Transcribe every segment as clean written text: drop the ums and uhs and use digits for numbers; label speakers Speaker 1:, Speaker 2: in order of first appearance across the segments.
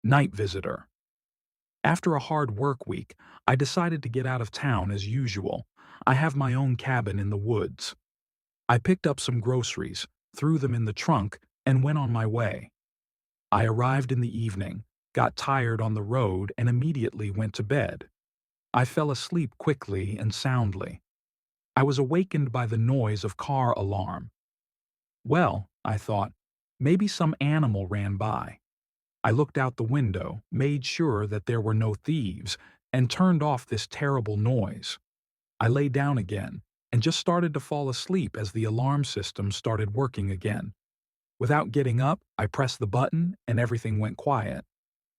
Speaker 1: Night visitor. After a hard work week, I decided to get out of town as usual. I have my own cabin in the woods. I picked up some groceries, threw them in the trunk, and went on my way. I arrived in the evening, got tired on the road, and immediately went to bed. I fell asleep quickly and soundly. I was awakened by the noise of car alarm. Well, I thought, maybe some animal ran by. I looked out the window, made sure that there were no thieves, and turned off this terrible noise. I lay down again and just started to fall asleep as the alarm system started working again. Without getting up, I pressed the button and everything went quiet.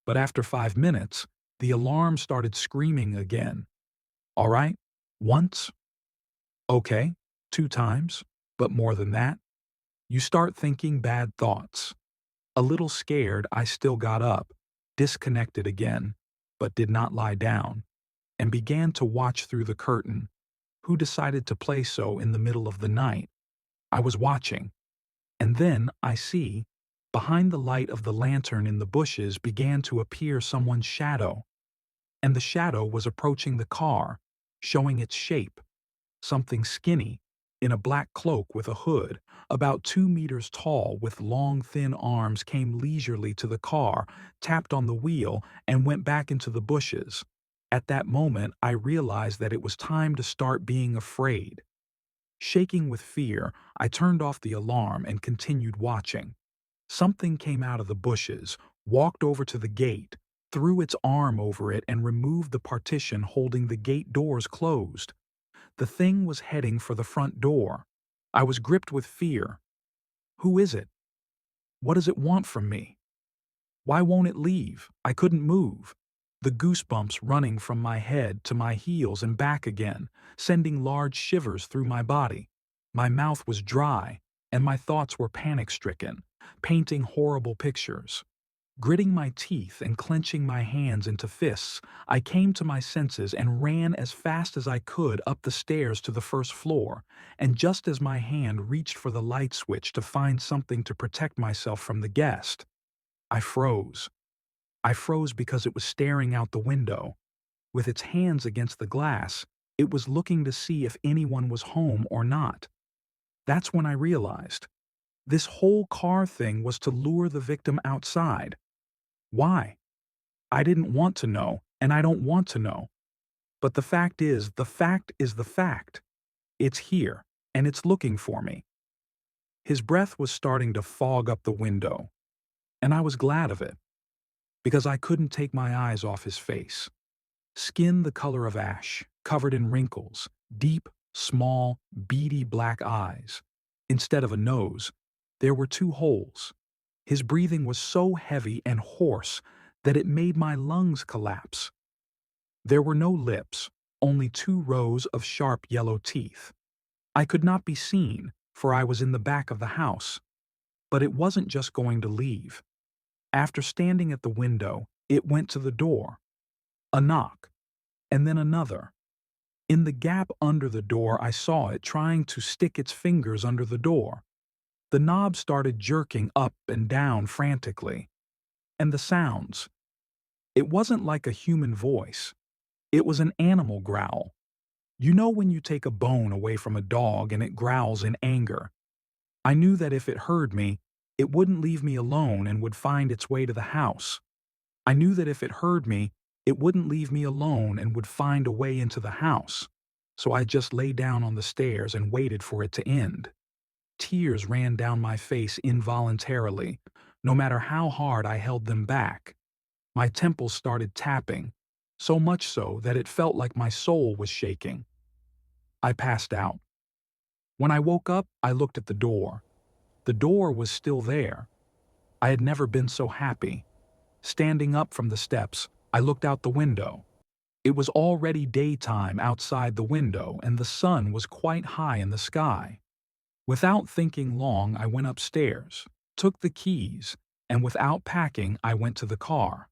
Speaker 1: But after 5 minutes, the alarm started screaming again. All right, once, okay, 2 times, but more than that. You start thinking bad thoughts. A little scared, I still got up, disconnected again, but did not lie down, and began to watch through the curtain. Who decided to play so in the middle of the night? I was watching, and then I see, behind the light of the lantern in the bushes began to appear someone's shadow, and the shadow was approaching the car, showing its shape, something skinny, in a black cloak with a hood, about 2 meters tall with long thin arms came leisurely to the car, tapped on the wheel, and went back into the bushes. At that moment I realized that it was time to start being afraid. Shaking with fear, I turned off the alarm and continued watching. Something came out of the bushes, walked over to the gate, threw its arm over it and removed the partition holding the gate doors closed. The thing was heading for the front door. I was gripped with fear. Who is it? What does it want from me? Why won't it leave? I couldn't move. The goosebumps running from my head to my heels and back again, sending large shivers through my body. My mouth was dry, and my thoughts were panic-stricken, painting horrible pictures. Gritting my teeth and clenching my hands into fists, I came to my senses and ran as fast as I could up the stairs to the first floor, and just as my hand reached for the light switch to find something to protect myself from the guest, I froze. I froze because it was staring out the window. With its hands against the glass, it was looking to see if anyone was home or not. That's when I realized. This whole car thing was to lure the victim outside. Why? I didn't want to know, and I don't want to know. But the fact is the fact. It's here, and it's looking for me. His breath was starting to fog up the window, and I was glad of it, because I couldn't take my eyes off his face. Skin the color of ash, covered in wrinkles, deep, small, beady black eyes. Instead of a nose, there were 2 holes. His breathing was so heavy and hoarse that it made my lungs collapse. There were no lips, only 2 rows of sharp yellow teeth. I could not be seen, for I was in the back of the house. But it wasn't just going to leave. After standing at the window, it went to the door. A knock, and then another. In the gap under the door, I saw it trying to stick its fingers under the door. The knob started jerking up and down frantically. And the sounds. It wasn't like a human voice. It was an animal growl. You know when you take a bone away from a dog and it growls in anger. I knew that if it heard me, it wouldn't leave me alone and would find its way to the house. I knew that if it heard me, it wouldn't leave me alone and would find a way into the house. So I just lay down on the stairs and waited for it to end. Tears ran down my face involuntarily, no matter how hard I held them back. My temples started tapping, so much so that it felt like my soul was shaking. I passed out. When I woke up, I looked at the door. The door was still there. I had never been so happy. Standing up from the steps, I looked out the window. It was already daytime outside the window and the sun was quite high in the sky. Without thinking long, I went upstairs, took the keys, and without packing, I went to the car.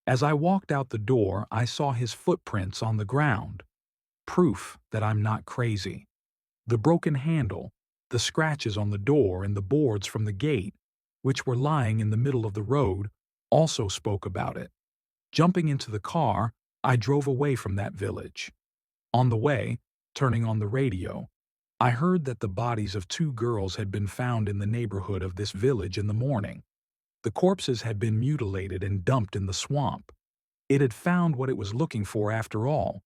Speaker 1: As I walked out the door, I saw his footprints on the ground. Proof that I'm not crazy. The broken handle, the scratches on the door and the boards from the gate, which were lying in the middle of the road, also spoke about it. Jumping into the car, I drove away from that village. On the way, turning on the radio, I heard that the bodies of two girls had been found in the neighborhood of this village in the morning. The corpses had been mutilated and dumped in the swamp. It had found what it was looking for after all,